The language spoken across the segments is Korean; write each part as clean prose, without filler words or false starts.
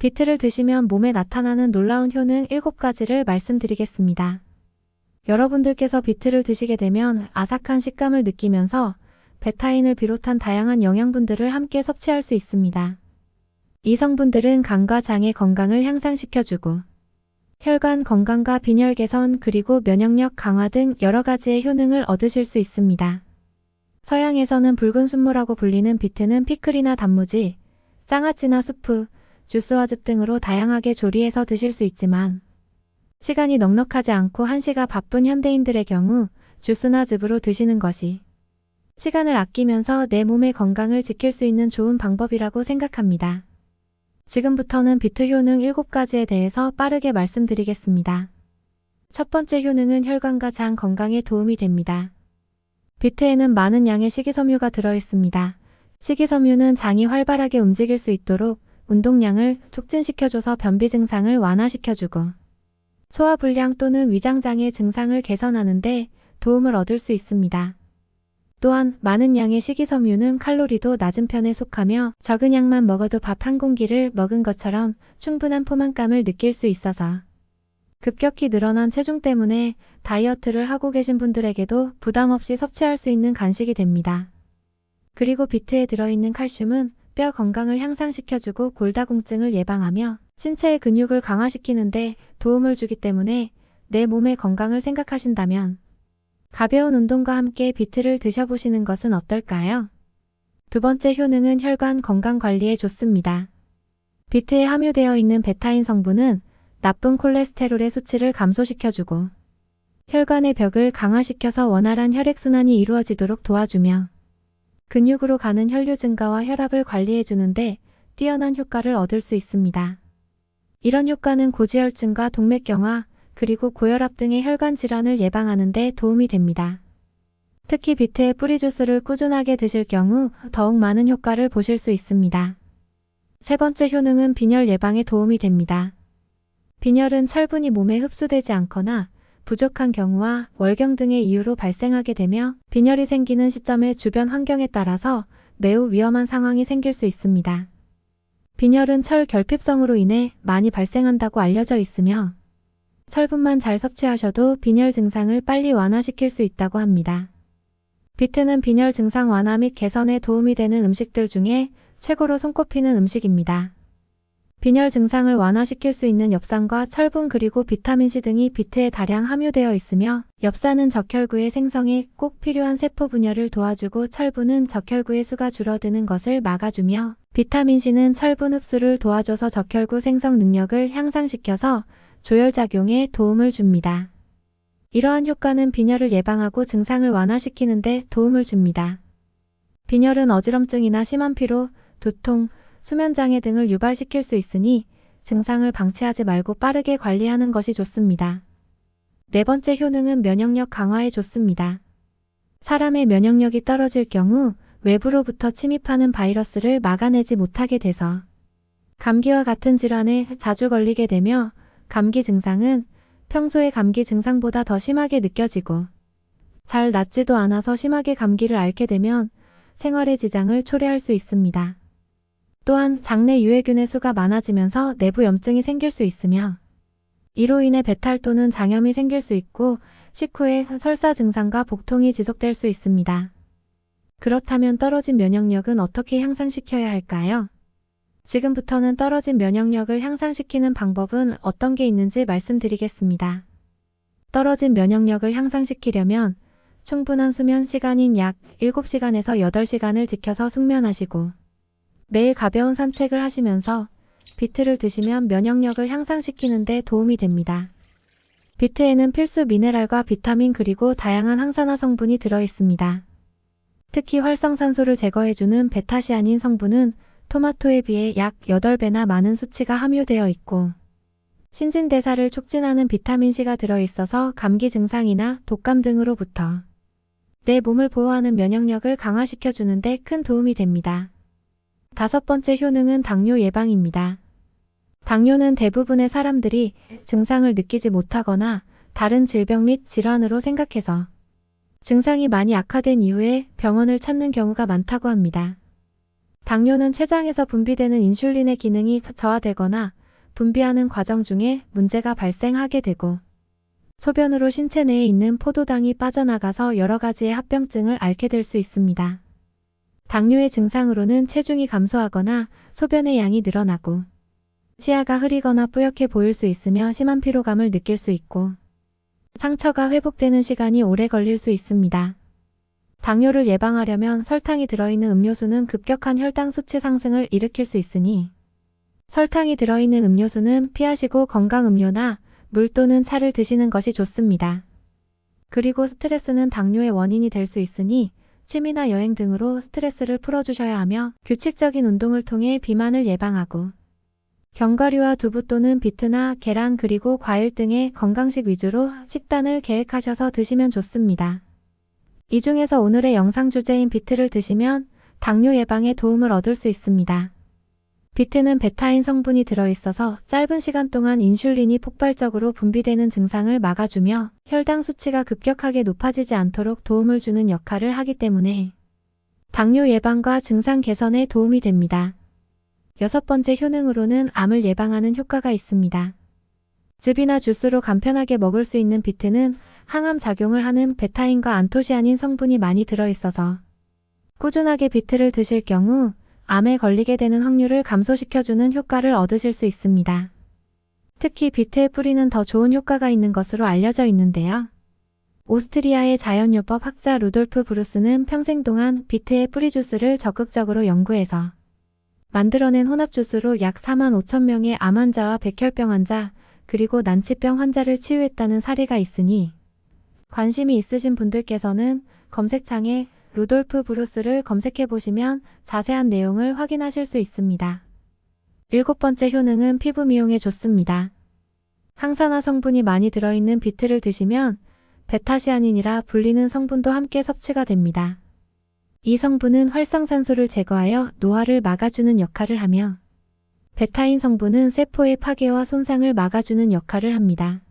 비트를 드시면 몸에 나타나는 놀라운 효능 7가지를 말씀드리겠습니다. 여러분들께서 비트를 드시게 되면 아삭한 식감을 느끼면서 베타인을 비롯한 다양한 영양분들을 함께 섭취할 수 있습니다. 이 성분들은 간과 장의 건강을 향상시켜주고 혈관 건강과 빈혈 개선 그리고 면역력 강화 등 여러 가지의 효능을 얻으실 수 있습니다. 서양에서는 붉은 순무라고 불리는 비트는 피클이나 단무지, 장아찌나 수프, 주스와 즙 등으로 다양하게 조리해서 드실 수 있지만 시간이 넉넉하지 않고 한시가 바쁜 현대인들의 경우 주스나 즙으로 드시는 것이 시간을 아끼면서 내 몸의 건강을 지킬 수 있는 좋은 방법이라고 생각합니다. 지금부터는 비트 효능 7가지에 대해서 빠르게 말씀드리겠습니다. 첫 번째 효능은 혈관과 장 건강에 도움이 됩니다. 비트에는 많은 양의 식이섬유가 들어있습니다. 식이섬유는 장이 활발하게 움직일 수 있도록 운동량을 촉진시켜줘서 변비 증상을 완화시켜주고 소화불량 또는 위장장애 증상을 개선하는 데 도움을 얻을 수 있습니다. 또한 많은 양의 식이섬유는 칼로리도 낮은 편에 속하며 적은 양만 먹어도 밥 한 공기를 먹은 것처럼 충분한 포만감을 느낄 수 있어서 급격히 늘어난 체중 때문에 다이어트를 하고 계신 분들에게도 부담 없이 섭취할 수 있는 간식이 됩니다. 그리고 비트에 들어있는 칼슘은 뼈 건강을 향상시켜주고 골다공증을 예방하며 신체의 근육을 강화시키는데 도움을 주기 때문에 내 몸의 건강을 생각하신다면 가벼운 운동과 함께 비트를 드셔보시는 것은 어떨까요? 두 번째 효능은 혈관 건강 관리에 좋습니다. 비트에 함유되어 있는 베타인 성분은 나쁜 콜레스테롤의 수치를 감소시켜주고 혈관의 벽을 강화시켜서 원활한 혈액순환이 이루어지도록 도와주며 근육으로 가는 혈류 증가와 혈압을 관리해주는데 뛰어난 효과를 얻을 수 있습니다. 이런 효과는 고지혈증과 동맥경화, 그리고 고혈압 등의 혈관 질환을 예방하는 데 도움이 됩니다. 특히 비트의 뿌리 주스를 꾸준하게 드실 경우 더욱 많은 효과를 보실 수 있습니다. 세 번째 효능은 빈혈 예방에 도움이 됩니다. 빈혈은 철분이 몸에 흡수되지 않거나 부족한 경우와 월경 등의 이유로 발생하게 되며 빈혈이 생기는 시점의 주변 환경에 따라서 매우 위험한 상황이 생길 수 있습니다. 빈혈은 철 결핍성으로 인해 많이 발생한다고 알려져 있으며 철분만 잘 섭취하셔도 빈혈 증상을 빨리 완화시킬 수 있다고 합니다. 비트는 빈혈 증상 완화 및 개선에 도움이 되는 음식들 중에 최고로 손꼽히는 음식입니다. 빈혈 증상을 완화시킬 수 있는 엽산과 철분 그리고 비타민C 등이 비트에 다량 함유되어 있으며 엽산은 적혈구의 생성에 꼭 필요한 세포 분열을 도와주고 철분은 적혈구의 수가 줄어드는 것을 막아주며 비타민C는 철분 흡수를 도와줘서 적혈구 생성 능력을 향상시켜서 조혈작용에 도움을 줍니다. 이러한 효과는 빈혈을 예방하고 증상을 완화시키는 데 도움을 줍니다. 빈혈은 어지럼증이나 심한 피로, 두통, 수면장애 등을 유발시킬 수 있으니 증상을 방치하지 말고 빠르게 관리하는 것이 좋습니다. 네 번째 효능은 면역력 강화에 좋습니다. 사람의 면역력이 떨어질 경우 외부로부터 침입하는 바이러스를 막아내지 못하게 돼서 감기와 같은 질환에 자주 걸리게 되며 감기 증상은 평소의 감기 증상보다 더 심하게 느껴지고 잘 낫지도 않아서 심하게 감기를 앓게 되면 생활에 지장을 초래할 수 있습니다. 또한 장내 유해균의 수가 많아지면서 내부 염증이 생길 수 있으며 이로 인해 배탈 또는 장염이 생길 수 있고 식후에 설사 증상과 복통이 지속될 수 있습니다. 그렇다면 떨어진 면역력은 어떻게 향상시켜야 할까요? 지금부터는 떨어진 면역력을 향상시키는 방법은 어떤 게 있는지 말씀드리겠습니다. 떨어진 면역력을 향상시키려면 충분한 수면 시간인 약 7시간에서 8시간을 지켜서 숙면하시고 매일 가벼운 산책을 하시면서 비트를 드시면 면역력을 향상시키는 데 도움이 됩니다. 비트에는 필수 미네랄과 비타민 그리고 다양한 항산화 성분이 들어있습니다. 특히 활성산소를 제거해주는 베타시아닌 성분은 토마토에 비해 약 8배나 많은 수치가 함유되어 있고 신진대사를 촉진하는 비타민C가 들어있어서 감기 증상이나 독감 등으로부터 내 몸을 보호하는 면역력을 강화시켜주는 데 큰 도움이 됩니다. 다섯 번째 효능은 당뇨 예방입니다. 당뇨는 대부분의 사람들이 증상을 느끼지 못하거나 다른 질병 및 질환으로 생각해서 증상이 많이 악화된 이후에 병원을 찾는 경우가 많다고 합니다. 당뇨는 췌장에서 분비되는 인슐린의 기능이 저하되거나 분비하는 과정 중에 문제가 발생하게 되고 소변으로 신체 내에 있는 포도당이 빠져나가서 여러 가지의 합병증을 앓게 될 수 있습니다. 당뇨의 증상으로는 체중이 감소하거나 소변의 양이 늘어나고 시야가 흐리거나 뿌옇게 보일 수 있으며 심한 피로감을 느낄 수 있고 상처가 회복되는 시간이 오래 걸릴 수 있습니다. 당뇨를 예방하려면 설탕이 들어있는 음료수는 급격한 혈당 수치 상승을 일으킬 수 있으니 설탕이 들어있는 음료수는 피하시고 건강음료나 물 또는 차를 드시는 것이 좋습니다. 그리고 스트레스는 당뇨의 원인이 될 수 있으니 취미나 여행 등으로 스트레스를 풀어주셔야 하며 규칙적인 운동을 통해 비만을 예방하고 견과류와 두부 또는 비트나 계란 그리고 과일 등의 건강식 위주로 식단을 계획하셔서 드시면 좋습니다. 이 중에서 오늘의 영상 주제인 비트를 드시면 당뇨 예방에 도움을 얻을 수 있습니다. 비트는 베타인 성분이 들어있어서 짧은 시간 동안 인슐린이 폭발적으로 분비되는 증상을 막아주며 혈당 수치가 급격하게 높아지지 않도록 도움을 주는 역할을 하기 때문에 당뇨 예방과 증상 개선에 도움이 됩니다. 6번째 효능으로는 암을 예방하는 효과가 있습니다. 즙이나 주스로 간편하게 먹을 수 있는 비트는 항암 작용을 하는 베타인과 안토시아닌 성분이 많이 들어있어서 꾸준하게 비트를 드실 경우 암에 걸리게 되는 확률을 감소시켜주는 효과를 얻으실 수 있습니다. 특히 비트의 뿌리는 더 좋은 효과가 있는 것으로 알려져 있는데요. 오스트리아의 자연요법 학자 루돌프 브루스는 평생 동안 비트의 뿌리 주스를 적극적으로 연구해서 만들어낸 혼합 주스로 약 4만 5천 명의 암 환자와 백혈병 환자, 그리고 난치병 환자를 치유했다는 사례가 있으니 관심이 있으신 분들께서는 검색창에 루돌프 브루스를 검색해보시면 자세한 내용을 확인하실 수 있습니다. 7번째 효능은 피부 미용에 좋습니다. 항산화 성분이 많이 들어있는 비트를 드시면 베타시아닌이라 불리는 성분도 함께 섭취가 됩니다. 이 성분은 활성산소를 제거하여 노화를 막아주는 역할을 하며 베타인 성분은 세포의 파괴와 손상을 막아주는 역할을 합니다.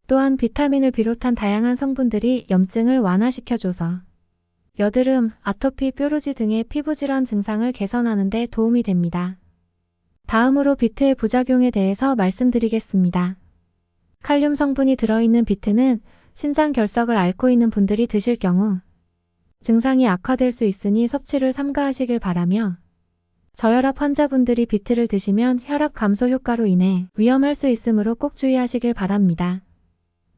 또한 비타민을 비롯한 다양한 성분들이 염증을 완화시켜줘서 여드름, 아토피, 뾰루지 등의 피부질환 증상을 개선하는 데 도움이 됩니다. 다음으로 비트의 부작용에 대해서 말씀드리겠습니다. 칼륨 성분이 들어있는 비트는 신장 결석을 앓고 있는 분들이 드실 경우 증상이 악화될 수 있으니 섭취를 삼가하시길 바라며 저혈압 환자분들이 비트를 드시면 혈압 감소 효과로 인해 위험할 수 있으므로 꼭 주의하시길 바랍니다.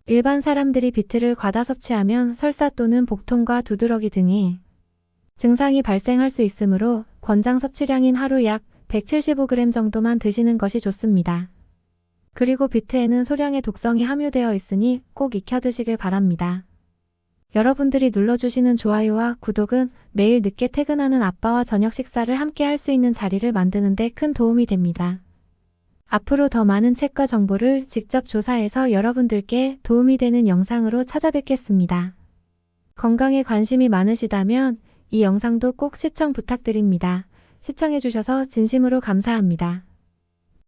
일반 사람들이 비트를 과다 섭취하면 설사 또는 복통과 두드러기 등의 증상이 발생할 수 있으므로 권장 섭취량인 하루 약 175g 정도만 드시는 것이 좋습니다. 그리고 비트에는 소량의 독성이 함유되어 있으니 꼭 익혀 드시길 바랍니다. 여러분들이 눌러주시는 좋아요와 구독은 매일 늦게 퇴근하는 아빠와 저녁 식사를 함께 할 수 있는 자리를 만드는 데 큰 도움이 됩니다. 앞으로 더 많은 책과 정보를 직접 조사해서 여러분들께 도움이 되는 영상으로 찾아뵙겠습니다. 건강에 관심이 많으시다면 이 영상도 꼭 시청 부탁드립니다. 시청해주셔서 진심으로 감사합니다.